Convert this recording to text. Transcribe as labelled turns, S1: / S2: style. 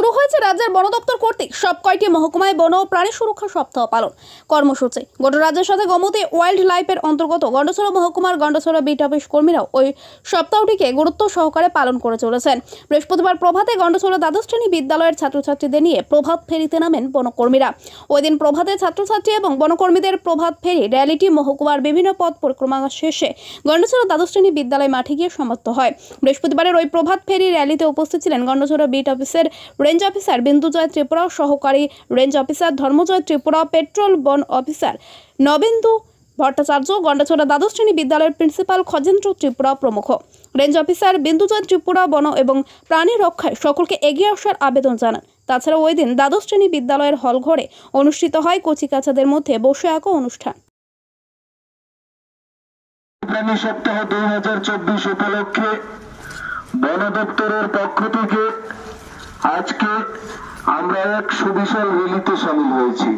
S1: শুরু হয়েছে রাজ্যের বন দপ্তর কর্তৃক সব কয়টি মহকুমায় বন ও প্রাণী সুরক্ষা সপ্তাহ পালন কর্মসূচি। গোটা রাজ্যের সাথে গোমতী ওয়াইল্ড লাইফের অন্তর্গত গন্ডছড়া মহকুমার গন্ডছড়া বিট অফিস কর্মীরাও ওই সপ্তাহটিকে গুরুত্ব সহকারে পালন করে চলেছেন। বৃহস্পতিবার প্রভাতে গন্ডছড়া দ্বাদশ শ্রেণী বিদ্যালয়ের ছাত্রছাত্রীদের নিয়ে প্রভাত ফেরিতে নামেন বনকর্মীরা। ওই দিন প্রভাতে ছাত্রছাত্রী এবং বনকর্মীদের প্রভাত ফেরি র্যালিটি মহকুমার বিভিন্ন পথ পরিক্রমা শেষে গন্ডছড়া দ্বাদশ শ্রেণী বিদ্যালয় মাঠে গিয়ে সমাপ্ত হয়। বৃহস্পতিবারের ওই প্রভাত ফেরি র্যালিতে উপস্থিত ছিলেন গন্ডছড়া বিট অফিসের রেঞ্জ অফিসার বিন্দুজয় ত্রিপুরা, সহকারী রেঞ্জ অফিসার ধর্মজয় ত্রিপুরা, পেট্রোল বন অফিসার নবেন্দু ভট্টাচার্য, গন্ডছড়া দ্বাদশ শ্রেণী বিদ্যালয়ের প্রিন্সিপাল খগেন্দ্র ত্রিপুরা প্রমুখ। রেঞ্জ অফিসার বিন্দুজয় ত্রিপুরা বন এবং প্রাণী রক্ষায় সকলকে এগিয়ে আসার আবেদন জানান। তাছাড়া ওই দিন দ্বাদশ শ্রেণী বিদ্যালয়ের হল ঘরে অনুষ্ঠিত হয় কচিকাচাদের মধ্যে বসে আঁকো অনুষ্ঠান।
S2: প্রাণী সপ্তাহ 2024 উপলক্ষে বন দপ্তরের পক্ষ থেকে আজকে আমরা এক সুবিশাল র্যালিতে সামিল হয়েছি।